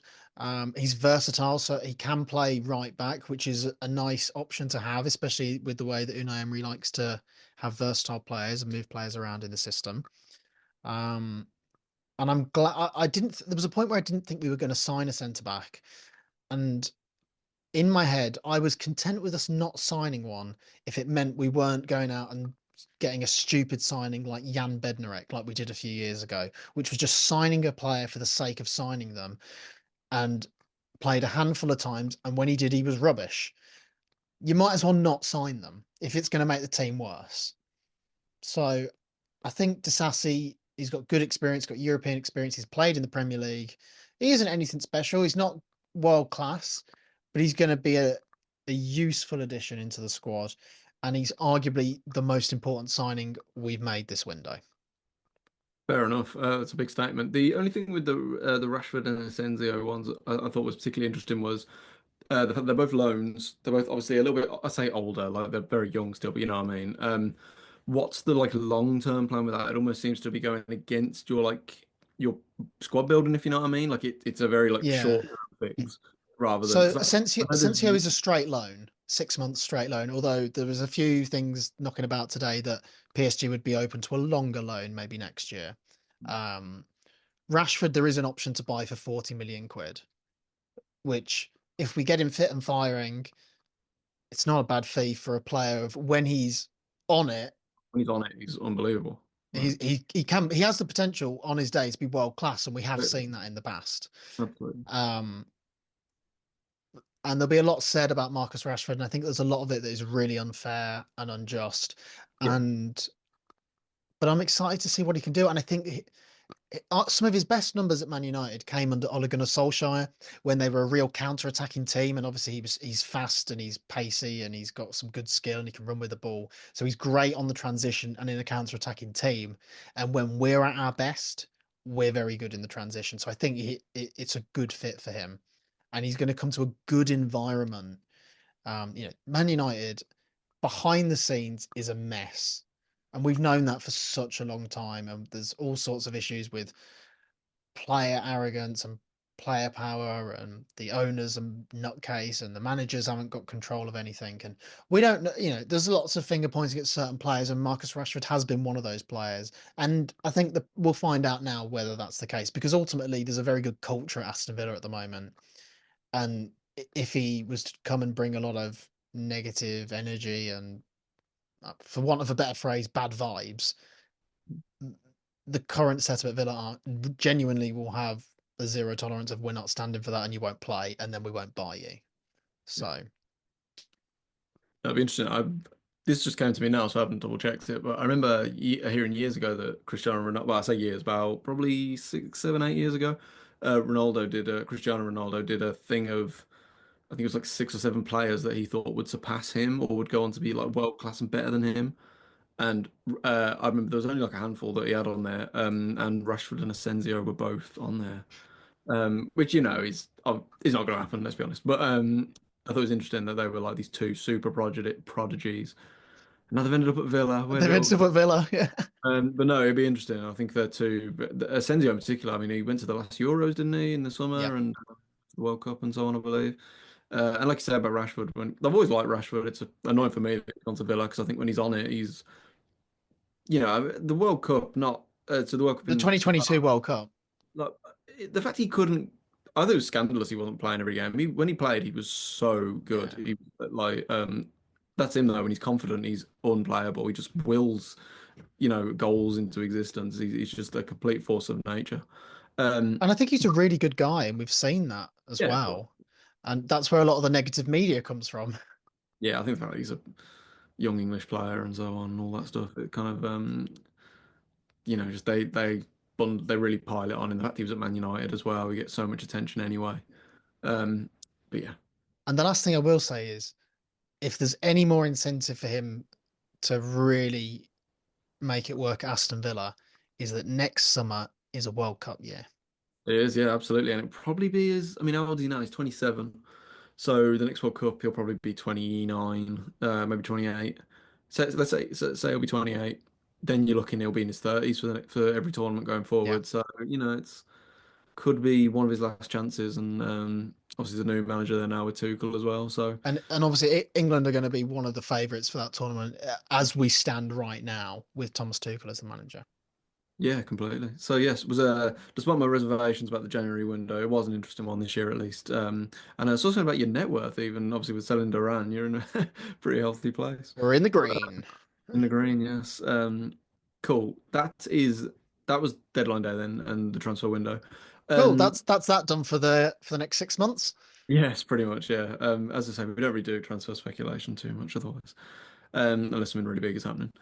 A: He's versatile, so he can play right back, which is a nice option to have, especially with the way that Unai Emery likes to have versatile players and move players around in the system. Um, and I'm glad I didn't. There was a point where I didn't think we were going to sign a centre back, and in my head, I was content with us not signing one if it meant we weren't going out and getting a stupid signing like Jan Bednarek, like we did a few years ago, which was just signing a player for the sake of signing them and played a handful of times. And when he did, he was rubbish. You might as well not sign them if it's going to make the team worse. So I think Disasi, he's got good experience, got European experience. He's played in the Premier League. He isn't anything special. He's not world class, but he's going to be a useful addition into the squad. And he's arguably the most important signing we've made this window.
B: Fair enough. That's a big statement. The only thing with the Rashford and Asensio ones I thought was particularly interesting was they're both loans. They're both obviously a little bit, I say older, like they're very young still, but you know what I mean. What's the like long-term plan with that? It almost seems to be going against your like your squad building, if you know what I mean. Like it's a very like
A: Yeah.
B: short-term fix rather than
A: So
B: because I know
A: Asensio is a straight loan, 6 months straight loan. Although there was a few things knocking about today that PSG would be open to a longer loan maybe next year. Um, Rashford, there is an option to buy for 40 million quid, which if we get him fit and firing, it's not a bad fee for a player of when he's on it.
B: when he's on it, he's unbelievable. Right.
A: He has the potential on his day to be world class, and we have
B: Totally.
A: seen that in the past.
B: Absolutely.
A: Um, and there'll be a lot said about Marcus Rashford, and I think there's a lot of it that is really unfair and unjust.
B: Yeah.
A: And but I'm excited to see what he can do, and I think some of his best numbers at Man United came under Ole Gunnar Solskjaer when they were a real counter-attacking team. And obviously he's fast and he's pacey and he's got some good skill and he can run with the ball. So he's great on the transition and in a counter-attacking team. And when we're at our best, we're very good in the transition. So I think it's a good fit for him, and he's going to come to a good environment. Man United behind the scenes is a mess. And we've known that for such a long time. And there's all sorts of issues with player arrogance and player power, and the owners and nutcase, and the managers haven't got control of anything. And we don't know, there's lots of finger pointing at certain players, and Marcus Rashford has been one of those players. And I think that we'll find out now whether that's the case, because ultimately there's a very good culture at Aston Villa at the moment. And if he was to come and bring a lot of negative energy and, for want of a better phrase, bad vibes, the current setup at Villa genuinely will have a zero tolerance of we're not standing for that and you won't play and then we won't buy you. So
B: That'd be interesting. This just came to me now, so I haven't double checked it. But I remember hearing years ago that Cristiano Ronaldo, well, I say years, about probably 6, 7, 8 years ago, Cristiano Ronaldo did a thing of, I think it was like 6 or 7 players that he thought would surpass him or would go on to be like world class and better than him. And I remember there was only like a handful that he had on there, and Rashford and Asensio were both on there. Which is not going to happen. Let's be honest. But I thought it was interesting that they were like these two super prodigies. Now they've ended up at Villa. Where
A: they've
B: did it all
A: ended up
B: go?
A: at Villa. Yeah.
B: But no, it'd be interesting. I think they're two. But Asensio in particular. I mean, he went to the last Euros, didn't he, in the
A: Yeah.
B: summer and the World Cup and so on, I believe. And like you said about Rashford, when I've always liked Rashford, it's annoying for me that he's gone to Villa because I think when he's on it, he's the World Cup, not so the World Cup
A: The
B: in
A: 2022 World Cup.
B: like the fact he couldn't. I thought it was scandalous he wasn't playing every game. When he played, he was so good.
A: Yeah.
B: That's him though. When he's confident, he's unplayable. He just wills goals into existence. He's just a complete force of nature. Um,
A: And I think he's a really good guy, and we've seen that as
B: yeah, cool.
A: well. And that's where a lot of the negative media comes from.
B: Yeah, I think that he's a young English player and so on and all that stuff. It kind of just they really pile it on. In the fact he was at Man United as well, he gets so much attention anyway. Um, but yeah,
A: And the last thing I will say is, if there's any more incentive for him to really make it work at Aston Villa, is that next summer is a World Cup year.
B: it is. Yeah, absolutely. And it probably be his. I mean, how old is he now? He's 27. So the next World Cup, he'll probably be 29, maybe 28. So let's say he'll be 28. Then you're looking he'll be in his 30s for every tournament going
A: Yeah.
B: forward. So it's could be one of his last chances. And obviously the new manager there now with Tuchel as well. So
A: And obviously England are going to be one of the favourites for that tournament as we stand right now with Thomas Tuchel as the manager.
B: yeah, completely. So yes, was despite my reservations about the January window, it was an interesting one this year at least. And it's also about your net worth. Even obviously with selling Duran, you're in a pretty healthy place.
A: We're in the green.
B: In the green, yes. Cool. That was deadline day then, and the transfer window.
A: Cool.
B: Um,
A: That's that done for the next 6 months.
B: yes, pretty much. Yeah. As I say, we don't really do transfer speculation too much otherwise, unless something really big is happening.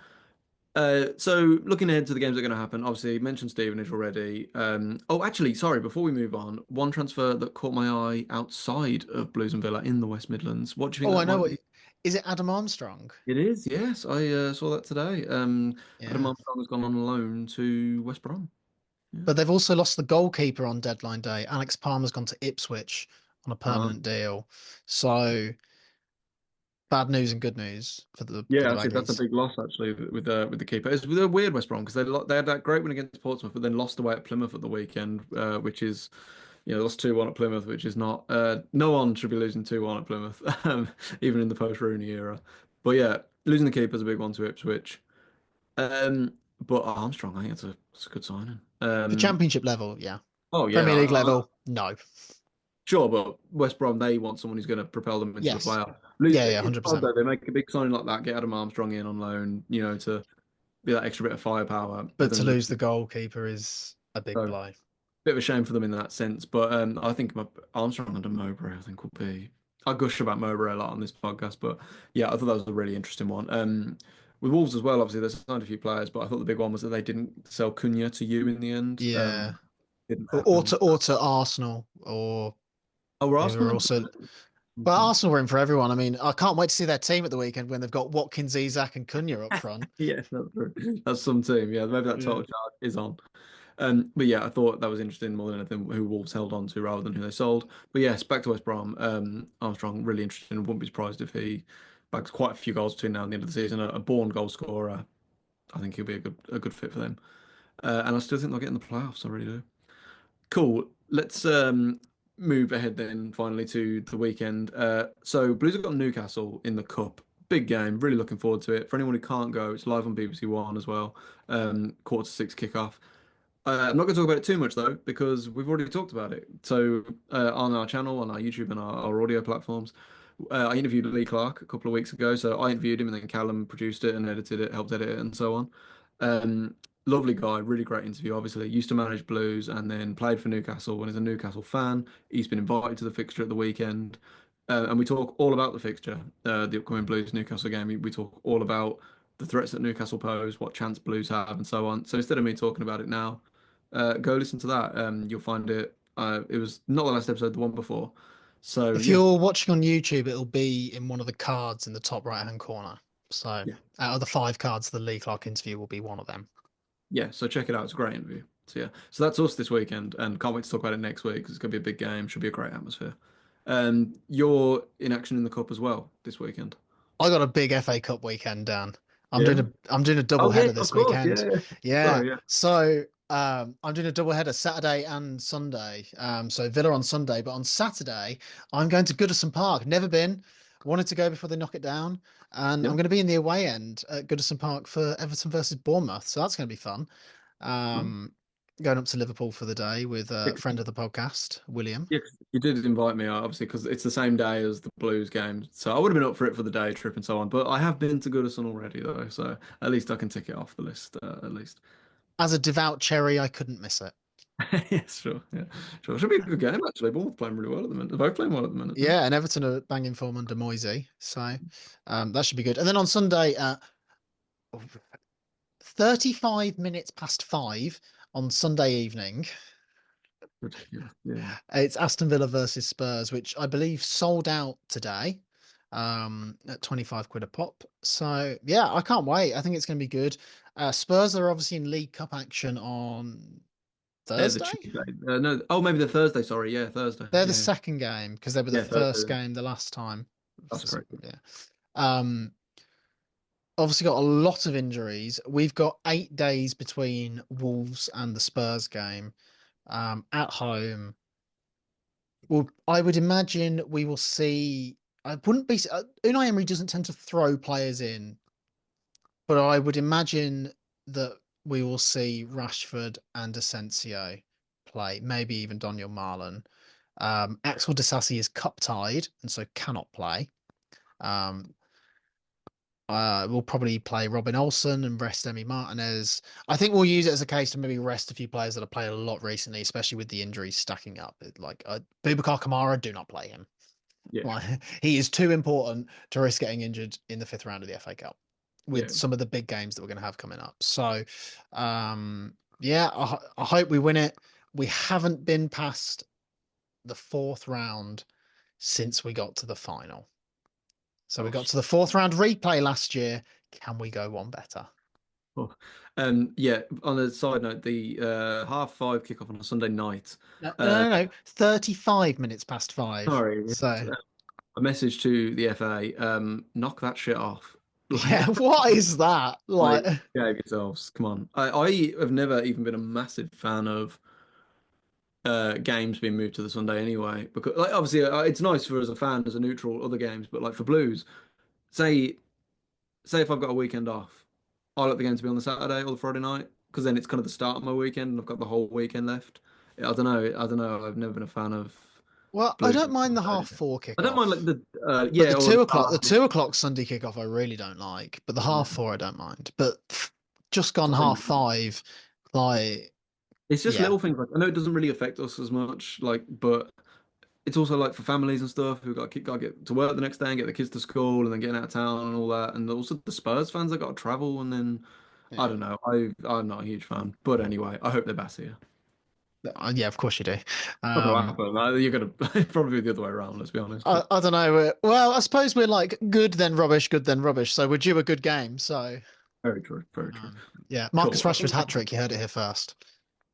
B: So looking ahead to the games that are going to happen, obviously you mentioned Stevenage already. Oh, actually, sorry. Before we move on, one transfer that caught my eye outside of Blues and Villa in the West Midlands. What do you think
A: Oh, I
B: that
A: know
B: might
A: what.
B: be?
A: Is it Adam Armstrong?
B: It is, yes. I saw that today. Adam
A: Yeah.
B: Armstrong has gone on loan to West Brom. Yeah.
A: But they've also lost the goalkeeper on deadline day. Alex Palmer's gone to Ipswich on a
B: Uh,
A: permanent deal. So bad news and good news for the
B: yeah, actually, that's a
A: Baggies.
B: big loss actually with the keeper. It's a weird West Brom because they had that great win against Portsmouth, but then lost away at Plymouth at the weekend, which is they lost 2-1 at Plymouth, which is not no one should be losing 2-1 at Plymouth, even in the post-Rooney era. But yeah, losing the keeper is a big one to Ipswich. But Armstrong, I think that's a good signing.
A: For Championship level, yeah.
B: Oh yeah,
A: Premier League level, no.
B: sure, but West Brom, they want someone who's going to propel them into the
A: Yes.
B: playoff.
A: Yeah, yeah,
B: It's odd
A: 100%.
B: though, they make a big signing like that, get Adam Armstrong in on loan, to be that extra bit of firepower, but
A: But to
B: then
A: lose
B: lose.
A: the goalkeeper is a big
B: So,
A: blow.
B: bit of a shame for them in that sense. But I think Armstrong under Mowbray, I think will be. I gush about Mowbray a lot on this podcast, but yeah, I thought that was a really interesting one. With Wolves as well, obviously, they signed a few players, but I thought the big one was that they didn't sell Cunha to you in the end.
A: Yeah.
B: Didn't
A: Or
B: happen.
A: to Arsenal or
B: Oh, were
A: who
B: Arsenal
A: are
B: in?
A: also. But Arsenal were in for everyone. I mean, I can't wait to see their team at the weekend when they've got Watkins, Isak, and Cunha up front.
B: Yeah, that's true. That's some team. Yeah, maybe that
A: Yeah.
B: total charge is on. But yeah, I thought that was interesting more than anything who Wolves held on to rather than who they sold. But yes, back to West Brom. Armstrong, really interesting. Wouldn't be surprised if he bags quite a few goals between now and the end of the season. A born goal scorer. I think he'll be a good fit for them. And I still think they'll get in the playoffs. I really do. Cool. Let's move ahead then finally to the weekend. So Blues have got Newcastle in the cup. Big game. Really looking forward to it. For anyone who can't go, it's live on BBC One as well. 5:45 kickoff. I'm not going to talk about it too much though, because we've already talked about it. So on our channel, on our YouTube, and our audio platforms, I interviewed Lee Clark a couple of weeks ago. So I interviewed him, and then Callum produced it and edited it, helped edit it, and so on. Lovely guy, really great interview. Obviously, used to manage Blues and then played for Newcastle. When he's a Newcastle fan, he's been invited to the fixture at the weekend, and we talk all about the fixture, the upcoming Blues Newcastle game. We talk all about the threats that Newcastle pose, what chance Blues have, and so on. So instead of me talking about it now, go listen to that. You'll find it. It was not the last episode, the one before. So
A: If
B: yeah,
A: you're watching on YouTube, it'll be in one of the cards in the top right-hand corner. So
B: yeah,
A: out of the 5 cards, the Lee Clark interview will be one of them.
B: yeah. So check it out. It's a great interview. So yeah, so that's us this weekend, and can't wait to talk about it next week because it's gonna be a big game. Should be a great atmosphere. You're in action in the cup as well this weekend.
A: I got a big FA Cup weekend, Dan.
B: Yeah.
A: I'm doing a double
B: Oh yeah,
A: header
B: of
A: this
B: course.
A: weekend.
B: Yeah.
A: Yeah.
B: Sorry. Yeah.
A: So I'm doing a double header Saturday and Sunday. So Villa on Sunday, but on Saturday I'm going to Goodison Park. Never been. Wanted to go before they knock it down, and I'm
B: Yeah.
A: going to be in the away end at Goodison Park for Everton versus Bournemouth. So that's going to be fun.
B: Nice.
A: Um, going up to Liverpool for the day with a
B: Yeah,
A: friend of the podcast, William.
B: yeah, 'cause you did invite me, obviously, because it's the same day as the Blues game. So I would have been up for it for the day trip and so on. But I have been to Goodison already, though. So at least I can tick it off the list, at least.
A: As a devout cherry, I couldn't miss it.
B: Yes, sure. Yeah, sure. Should be a good game, actually. Both playing really well at the minute. They're both playing well at the minute. Yeah.
A: Yeah, and Everton are banging form under Moisey, so that should be good. And then on Sunday, 35 minutes past 5 on Sunday evening,
B: Ridiculous. Yeah.
A: it's Aston Villa versus Spurs, which I believe sold out today, at 25 quid a pop. So yeah, I can't wait. I think it's going to be good. Spurs are obviously in League Cup action on
B: The
A: Thursday.
B: Tuesday. No. Oh, maybe the Thursday. Sorry. Yeah, Thursday.
A: They're the
B: Yeah.
A: second game because they were the
B: Yeah,
A: first
B: Thursday.
A: game the last time.
B: That's correct.
A: Yeah. Um, obviously got a lot of injuries. We've got 8 days between Wolves and the Spurs game, at home. Well, I would imagine we will see. I wouldn't be. Unai Emery doesn't tend to throw players in, but I would imagine that we will see Rashford and Asensio play, maybe even Daniel Marlon. Axel Disasi is cup tied and so cannot play. Um, we'll probably play Robin Olsen and rest Emi Martinez. I think we'll use it as a case to maybe rest a few players that have played a lot recently, especially with the injuries stacking up. Like Boubacar Kamara, do not play him.
B: Yeah.
A: Like, he is too important to risk getting injured in the fifth round of the FA Cup with
B: Yeah.
A: some of the big games that we're going to have coming up. So, yeah, I hope we win it. We haven't been past the fourth round since we got to the final. So we got to the fourth round replay last year. Can we go one better?
B: Oh. Yeah, on a side note, the 5:30 kickoff on a Sunday night.
A: No,
B: Uh,
A: no, no, no. 35 minutes past 5.
B: sorry,
A: So,
B: a message to the FA, knock that shit off.
A: yeah,
B: Like,
A: what is that?
B: like,
A: Like,
B: behave yourselves. Come on. I have never even been a massive fan of games being moved to the Sunday anyway. Because like obviously it's nice for as a fan, as a neutral, other games, but like for Blues, say if I've got a weekend off, I like the game to be on the Saturday or the Friday night because then it's kind of the start of my weekend and I've got the whole weekend left. I don't know. I don't know. I've never been a fan of
A: well, I
B: Blues.
A: don't mind the half 4
B: I don't mind like
A: kickoff,
B: the
A: but
B: yeah or
A: the 2 o'clock Sunday kickoff I really don't like. But the half 4 I don't mind. But just gone half 5, like,
B: it's just
A: yeah,
B: little things like I know it doesn't really affect us as much, like, but it's also like for families and stuff who got to get to work the next day and get the kids to school and then getting out of town and all that, and also the Spurs fans that got to travel and then I
A: yeah,
B: don't know. I'm not a huge fan, but anyway, I hope they're bass here.
A: yeah. Of course you do.
B: Not gonna
A: Um,
B: happen. You're gonna probably the other way around. Let's be honest. But
A: I don't know. Well, I suppose we're like good then rubbish, good then rubbish. So we're due a good game. So
B: very true. Very true.
A: yeah, Marcus
B: Cool.
A: Rashford hat trick. You heard it here first.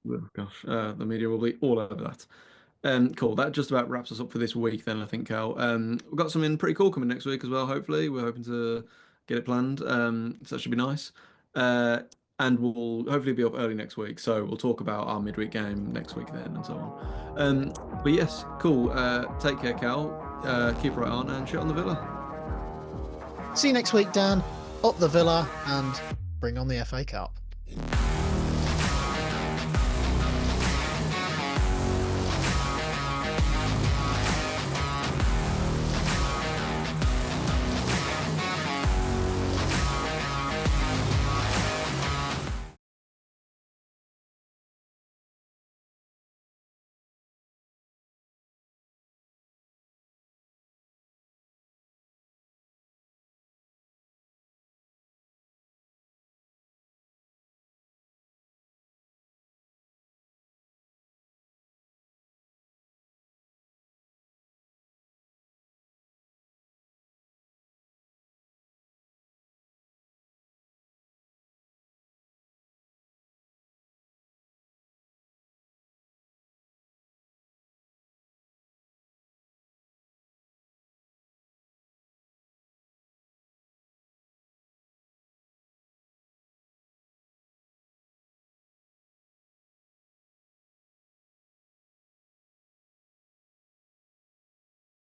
B: Oh, gosh, the media will be all over that. Cool. That just about wraps us up for this week, then, I think, Cal. We've got something pretty cool coming next week as well, hopefully. We're hoping to get it planned. So that should be nice. Uh, and we'll hopefully be up early next week. So we'll talk about our midweek game next week then and so on. But yes, cool. Take care, Cal. Keep right on and shit on the Villa.
A: See you next week, Dan. Up the Villa and bring on the FA Cup.